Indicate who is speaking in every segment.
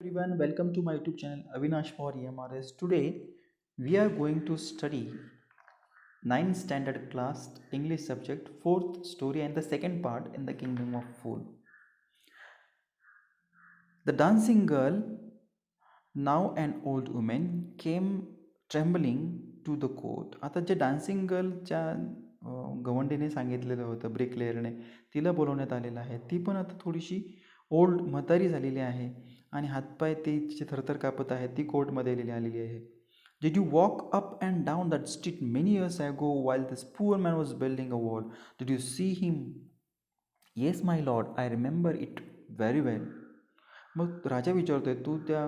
Speaker 1: Everyone, welcome to my YouTube channel Avinash for EMRS. Today we are going to study 9th standard class English subject, 4th story, and the second part in the Kingdom of Fool. The dancing girl, now an old woman, came trembling to the court. आता जे dancing गर्लच्या गवंडीने सांगितलेलं होतं, ब्रिकलेअरने तिला बोलवण्यात आलेलं आहे. ती पण आता थोडीशी ओल्ड म्हातारी झालेली आहे आणि हातपाय ते तिचे थरथर कापत आहेत. ती कोर्टमध्ये आलेली आहे. Did you walk up and down that street many years ago while this poor man was building a wall? Did you see him? Yes, my lord, I remember it very well. मग राजा विचारतोय, तू त्या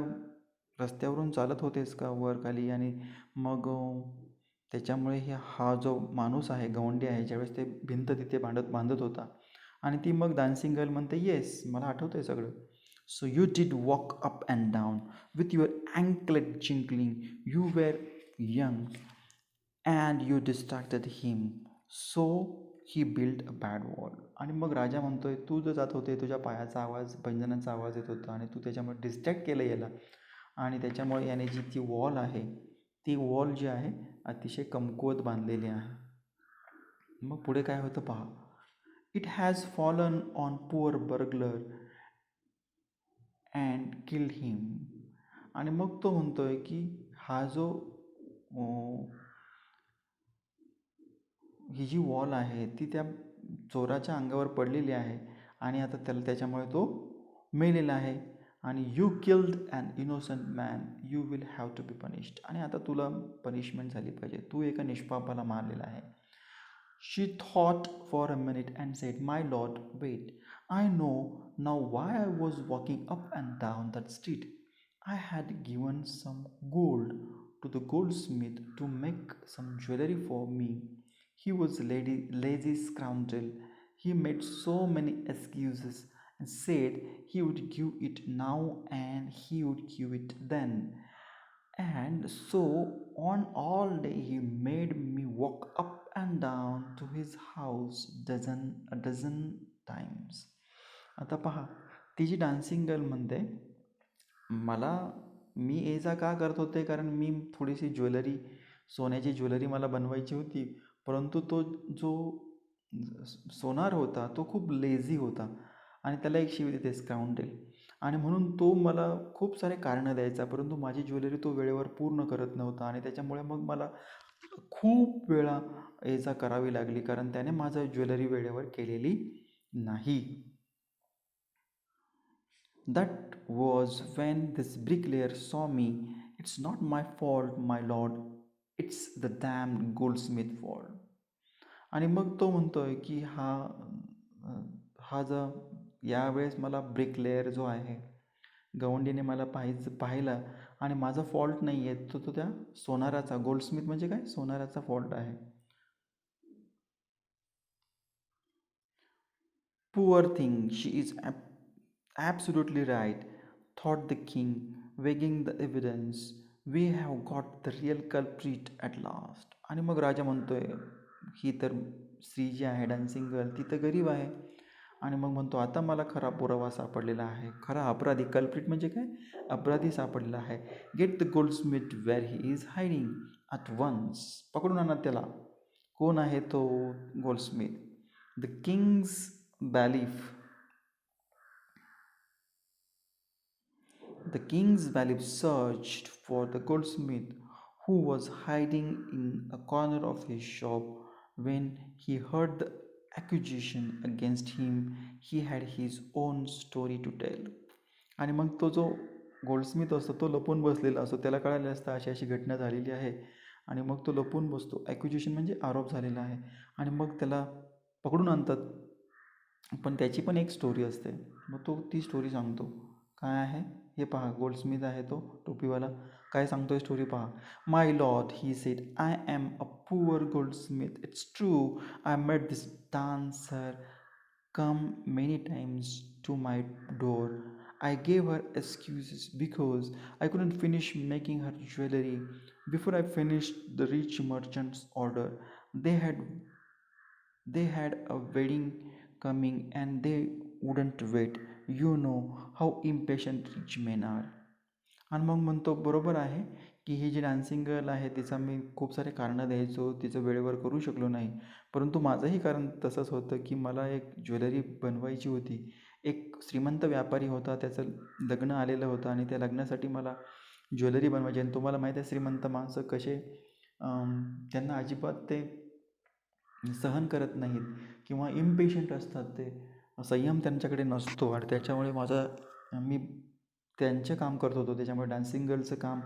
Speaker 1: रस्त्यावरून चालत होतेस का वर खाली? आणि मग त्याच्यामुळे हा जो माणूस आहे, गवंडी आहे, ज्यावेळेस ते भिंत तिथे बांधत होता आणि ती मग डान्सिंग गर्ल म्हणते, येस, मला आठवतं आहे सगळं. So you did walk up and down with your anklet jingling. You were young and you distracted him, so he build a bad wall. आणि मग राजा म्हणतोय, तू जर जात होते, तुझ्या पायाचा आवाज, पैंजणाचा आवाज येत होता आणि तू त्याच्यामुळे डिस्ट्रॅक्ट केलं याला, आणि त्याच्यामुळे याने जी ती वॉल आहे, ती वॉल जी आहे अतिशय कमकुवत बांधलेली आहे. मग पुढे काय होतं पहा. It has fallen on poor burglar and killed him. आणि मग तो म्हणतोय की हा जो ही जी वॉल आहे ती त्या चोराच्या अंगावर पडलेली आहे आणि आता त्याच्यामुळे तो मेलेला आहे. आणि you killed an innocent man, you will have to be punished. आणि आता तुला पनिशमेंट झाली पाहिजे, तू एका निष्पापाला मारलेला आहे. She thought for a minute and said, my lord, wait, I know now why I was walking up and down that street. I had given some gold to the goldsmith to make some jewelry for me. He was lazy scoundrel. He made so many excuses and said he would give it now and he would give it then. And so on all day he made me walk up and down to his house a dozen times. आता पहा, ती जी dancing girl म्हणते, मला मी ये जा का करत होते, कारण मी थोडीशी ज्वेलरी, सोन्याची ज्वेलरी मला बनवायची होती, परंतु तो जो सोनार होता तो खूप लेझी होता आणि त्याला एक शिवी देते, स्काउंडेल. आणि म्हणून तो मला खूप सारे कारणं द्यायचा, परंतु माझी ज्वेलरी तो वेळेवर पूर्ण करत नव्हता आणि त्याच्यामुळे मग मला खूप वेळा ये जा करावी लागली, कारण त्याने माझं ज्वेलरी वेळेवर केलेली नाही. That was when this bricklayer saw me. It's not my fault, my lord. It's the damned goldsmith fault. आणि मग तो म्हणतोय की हा जो यावेळेस मला ब्रिकलेअर जो आहे, गवंडीने मला पाहिलं आणि माझा फॉल्ट नाही आहे, तो त्या सोनाराचा, गोल्डस्मिथ म्हणजे काय, सोनाराचा फॉल्ट आहे. Poor thing, she is absolutely right, thought the king, weighing the evidence. We have got the real culprit at last. आणि मग राजा म्हणतोय, ही तर स्त्री जी आहे, डान्सिंग गर्ल, ती तर गरीब आहे. आणि मग म्हणतो, आता मला खरा पुरावा सापडलेला आहे, खरा अपराधी, कल्प्रिट म्हणजे काय, अपराधी सापडलेला आहे. Get the goldsmith where he is hiding at once. पकडून आणा त्याला. कोण आहे तो goldsmith? The king's bailiff. The king's bailiff searched for the goldsmith who was hiding in a corner of his shop. When he heard the accusation against him, he had his own story to tell. आणि मग तो जो Goldsmith असतो तो लपून बसलेला असतो, त्याला कळालं असतं अशी अशी घटना झालेली आहे, आणि मग तो लपून बसतो. ॲक्युजेशन म्हणजे आरोप झालेला आहे, आणि मग त्याला पकडून आणतात. पण त्याची पण एक स्टोरी असते, मग तो ती स्टोरी सांगतो. काय आहे हे पहा, गोल्डस्मिथ आहे तो टोपीवाला, काय सांगतोय स्टोरी पहा. My lord, he said, I am a poor goldsmith. It's true, I made this dancer come many times to my door. I gave her excuses because I couldn't finish making her jewelry before I finished the rich merchant's order. They had they had a wedding coming and they wouldn't wait. You know how impatient rich men are. आणि मग म्हणतो बरोबर आहे की ही जी dancing girl आहे तिचा मी खूप सारे कारणं द्यायचो, तिचं वेळेवर करू शकलो नाही. परंतु माझंही कारण तसंच होतं की मला एक ज्वेलरी बनवायची होती. एक श्रीमंत व्यापारी होता, त्याचं लग्न आलेलं होतं आणि त्या लग्नासाठी मला ज्वेलरी बनवायची. आणि तुम्हाला माहीत आहे श्रीमंत माणसं कसे त्यांना अजिबात ते सहन करत नाहीत किंवा इम्पेशंट असतात ते. संयम त्यांच्याकडे नसतो आणि त्याच्यामुळे मी त्यांचे काम करत होतो. त्याच्यामुळे डान्सिंग गर्लचं काम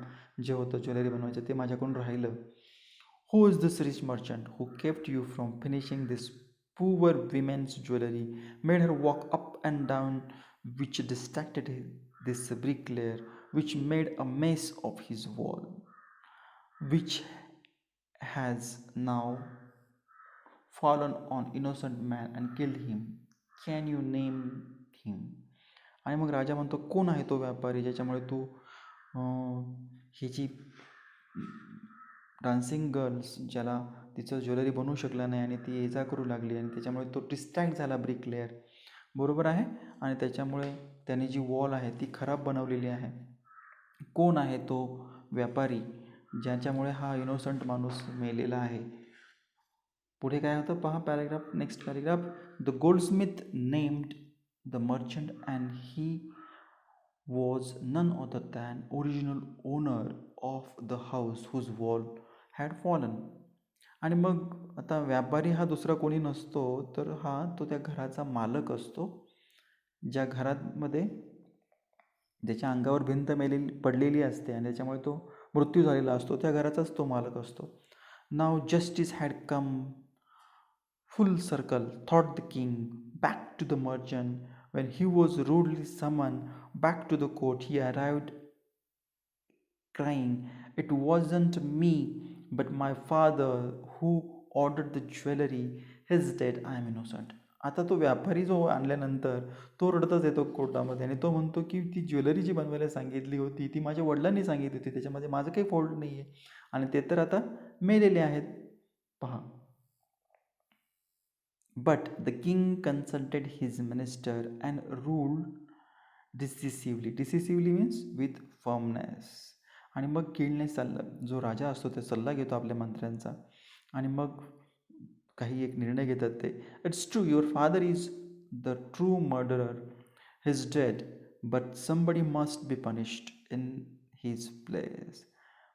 Speaker 1: जे होतं ज्वेलरी बनवायचं ते माझ्याकडून राहिलं. Who is this rich merchant who kept you from finishing this poor women's jewellery, made her walk up and down, which distracted this bricklayer, which made a mess of his wall, which has now fallen on innocent man and killed him. Can you name him? आणि मग राजा म्हणतो कोण आहे तो व्यापारी ज्याच्यामुळे तू ही जी dancing girls ज्याला तिचं ज्वेलरी बनवू शकला नाही आणि ती इजा करू लागली आणि त्याच्यामुळे तो डिस्ट्रॅक्ट झाला ब्रिकलेअर. बरोबर आहे. आणि त्याच्यामुळे त्याने जी वॉल आहे ती खराब बनवलेली आहे. कोण आहे तो व्यापारी ज्याच्यामुळे हा इनोसंट माणूस मेलेला आहे. पुढे काय होतं पहा paragraph, next paragraph. The goldsmith named the merchant and he was none other than original owner of the house whose wall had fallen. आणि मग आता व्यापारी हा दुसरा कोणी नसतो तर हा तो त्या घराचा मालक असतो. ज्या घरामध्ये ज्याच्या अंगावर भिंत पडलेली असते आणि त्याच्यामुळे तो मृत्यू झालेला असतो त्या घराचाच तो मालक असतो. Now justice had come full circle, thought the king, back to the merchant. When he was rudely summoned back to the court, he arrived crying, "It wasn't me, but my father who ordered the jewelry. He's dead, I am innocent." आता तो व्यापारी जो आणल्यानंतर तो रडतच येतो कोर्टामध्ये आणि तो म्हणतो की ती ज्वेलरी जी बनवायला सांगितली होती ती माझ्या वडिलांनी सांगितली होती, त्याच्यामध्ये माझं काही फॉल्ट नाही आहे आणि ते तर आता मेलेले आहेत. पहा. But the king consulted his minister and ruled decisively. Decisively means with firmness. आणि मग किडने सल्ला, जो राजा असतो ते सल्ला घेतो आपल्या मंत्र्यांचा आणि मग काही एक निर्णय घेतात ते. It's true, your father is the true murderer, his dead, but somebody must be punished in his place.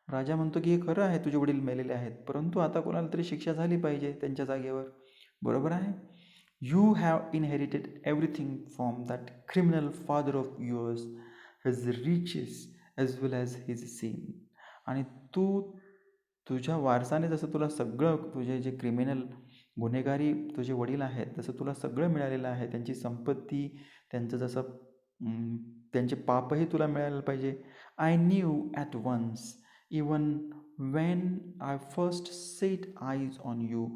Speaker 1: राजा म्हणतो की हे खरं आहे, तुझे वडील मेलेले आहेत, परंतु आता कोणाला तरी शिक्षा झाली पाहिजे त्यांच्या जागेवर. बरोबर आहे. You have inherited everything from that criminal father of yours, his riches as well as his sin. आणि तुझ्या वारसाने जसं तुला सगळं, तुझे जे क्रिमिनल गुन्हेगारी तुझे वडील आहेत जसं तुला सगळं मिळालेलं आहे, त्यांची संपत्ती, त्यांचं जसं त्यांचे पापही तुला मिळायला पाहिजे. I knew at once, even when I first set eyes on you,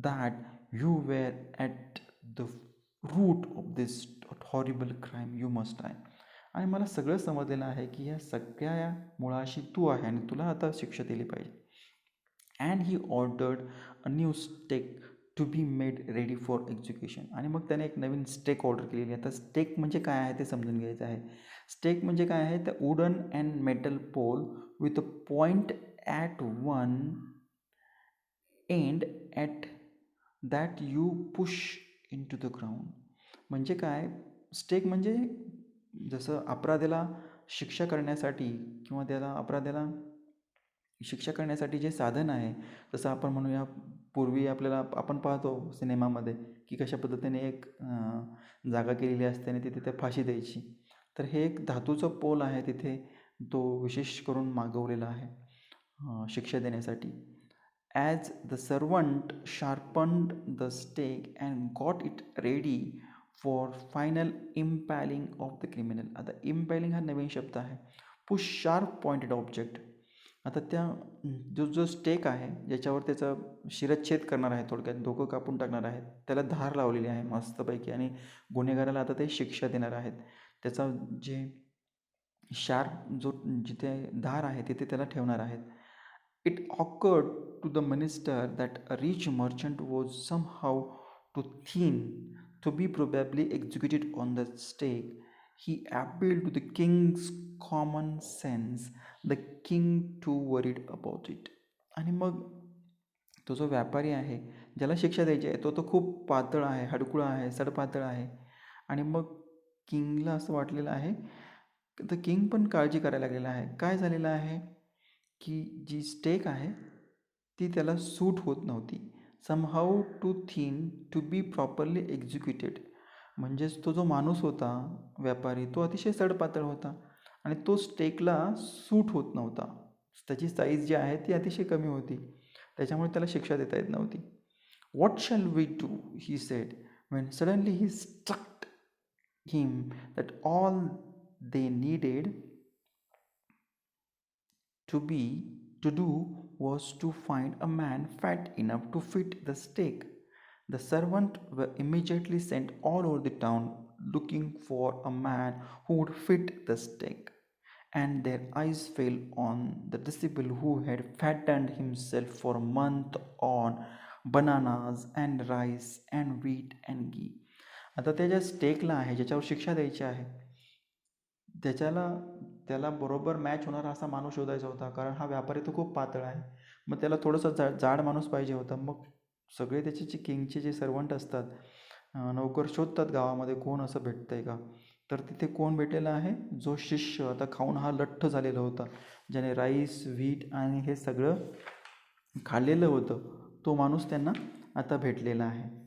Speaker 1: that you were at the root of this horrible crime, you must die. आणि मला सगळं समजलेलं आहे की या सगळ्या मुळाशी तू आहे आणि तुला आता शिक्षा दिली पाहिजे. And he ordered a new stake to be made ready for execution. आणि मग त्याने एक नवीन स्टेक ऑर्डर केलेली आहे. आता स्टेक म्हणजे काय आहे ते समजून घ्यायचं आहे. स्टेक म्हणजे काय आहे, the wooden and metal pole with a point at one end at that you push into the ground. म्हणजे काय, स्टेक म्हणजे जसं अपराधाला शिक्षा करण्यासाठी किंवा त्याला अपराधाला शिक्षा करण्यासाठी जे साधन आहे, जसं आपण म्हणूया पूर्वी आपण पाहतो सिनेमामध्ये की कशा पद्धतीने एक जागा केलेली असते आणि तिथे फाशी द्यायची. तर हे एक धातूचं पोल आहे तिथे, तो विशेष करून मागवलेला आहे शिक्षा देण्यासाठी. As the servant sharpened the stake and got it ready for final impaling of the criminal. आता इम्पॅलिंग हा नवीन शब्द आहे. Push sharp pointed object. आता जो स्टेक आहे ज्याच्यावर त्याचा शिरच्छेद करणार आहे, थोडक्यात डोकं कापून टाकणार आहेत, त्याला धार लावलेली आहे मस्तपैकी आणि गुन्हेगाराला आता ते शिक्षा देणार आहेत. त्याचा जे शार्प जिथे धार आहे तिथे त्याला ठेवणार आहेत. It awkward to the minister that a rich merchant was somehow too thin to be probably executed on the stake. He appealed to the king's common sense. The king too worried about it. आणि मग तो जो व्यापारी आहे, ज्याला शिक्षा द्यायची आहे, तो खूप पातळ आहे, हडकुळा आहे, सडपातळ आहे. आणि मग किंगला असं वाटलेलं आहे, तर किंग पण काळजी करायला लागलेला आहे. काय झालेलं आहे, की जी स्टेक आहे ती त्याला सूट होत नव्हती. Somehow too thin to be properly executed. म्हणजेच तो जो माणूस होता व्यापारी, तो अतिशय सडपातळ होता आणि तो स्टेकला सूट होत नव्हता. त्याची साईज जी आहे ती अतिशय कमी होती. त्याच्यामुळे त्याला शिक्षा देता येत नव्हती. "What shall we do?" He said, when suddenly he struck him that all they needed to be to do was to find a man fat enough to fit the stake. The servants were immediately sent all over the town looking for a man who would fit the stake, and their eyes fell on the disciple who had fattened himself for a month on bananas and rice and wheat and ghee. आता त्या ज्या स्टेकला आहे, ज्याच्यावर शिक्षा द्यायची आहे, त्याच्याला त्याला बरोबर मॅच होणारा असा माणूस शोधायचा होता. कारण हा व्यापारी तो खूप पातळ आहे. मग त्याला थोडंसं जाड माणूस पाहिजे होता. मग सगळे त्याचे जे किंगचे जे सर्वंट असतात, नोकर शोधतात गावामध्ये कोण असं भेटतं आहे का. तर तिथे कोण भेटलेला आहे, जो शिष्य आता खाऊन हा लठ्ठ झालेला होता, ज्याने राईस व्हीट आणि हे सगळं खाल्लेलं होतं, तो माणूस त्यांना आता भेटलेला आहे.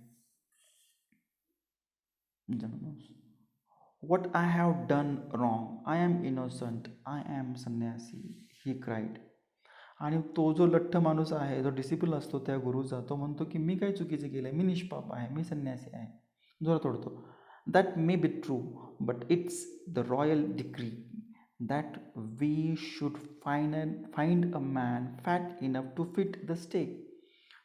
Speaker 1: "What I have done wrong. I am innocent. I am संन्यासी," he cried. आणि तो जो लठ्ठ माणूस आहे, जो डिसिपल असतो त्या गुरुचा, तो म्हणतो की मी काय चुकीचं केलं आहे, मी निष्पाप आहे, मी संन्यासी आहे. जोरात ओढतो. "That may be true, but it's the royal decree that we should find a man fat enough to fit the stake."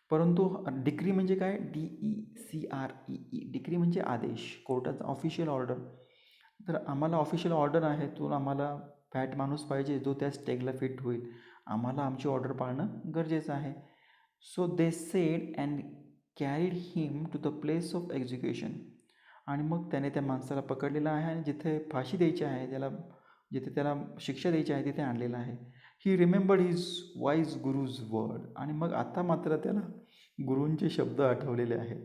Speaker 1: परंतु डिक्री म्हणजे काय, DECREE, डिक्री म्हणजे आदेश, कोर्टाचा ऑफिशियल ऑर्डर. तर आम्हाला ऑफिशियल ऑर्डर आहे, तो आम्हाला फॅट माणूस पाहिजे जो त्या स्टेकला फिट होईल. आम्हाला आमची ऑर्डर पाळणं गरजेचं आहे. So they said and carried him to the place of execution. आणि मग त्याने त्या माणसाला पकडलेलं आहे आणि जिथे फाशी द्यायची आहे, जिथे त्याला शिक्षा द्यायची आहे तिथे आणलेलं आहे. He remembered his wise guru's word. आणि मग आता मात्र त्याला गुरूंचे शब्द आठवलेले आहेत.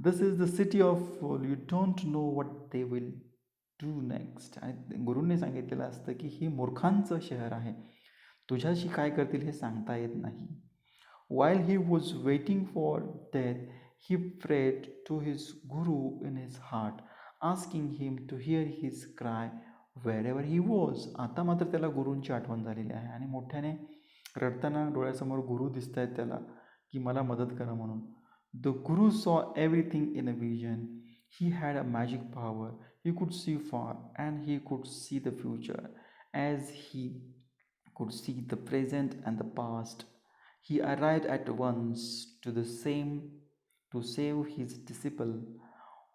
Speaker 1: This is the city of fool, you don't know what they will do next. आणि गुरूंनी सांगितलेलं असतं की ही मूर्खांचं शहर आहे, तुझ्याशी काय करतील हे सांगता येत नाही. While he was waiting for death, he prayed to his guru in his heart, asking him to hear his cry wherever he was. आता मात्र त्याला गुरूंची आठवण झालेली आहे आणि मोठ्याने रडताना डोळ्यासमोर गुरु दिसत आहेत त्याला, की मला मदत करा म्हणून. The guru saw everything in a vision. He had a magic power. He could see far and he could see the future as he could see the present and the past. He arrived at once to save his disciple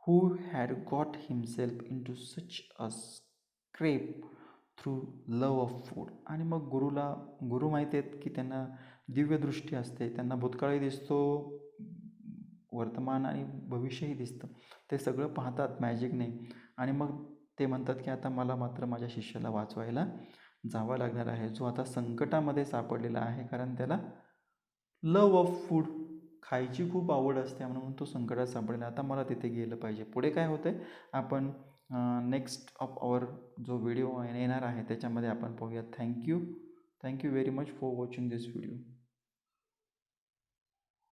Speaker 1: who had got himself into such a scrape through love of food. आणि मग गुरु माहिती आहेत की त्यांना दिव्यदृष्टी असते, त्यांना भूतकाळही दिसतो, वर्तमान आणि भविष्यही दिसतं. ते सगळं पाहतात मॅजिकने. आणि मग ते म्हणतात की आता मला मात्र माझ्या शिष्याला वाचवायला जावं लागणार आहे, जो आता संकटामध्ये सापडलेला आहे. कारण त्याला लव ऑफ फूड, खायची खूप आवड असते, म्हणून तो संकटात सापडलेला. आता मला तिथे गेलं पाहिजे. पुढे काय होतं आहे आपण नेक्स्ट ऑफ आवर जो व्हिडिओ येणार आहे त्याच्यामध्ये आपण पाहूया. Thank you very much for watching this video.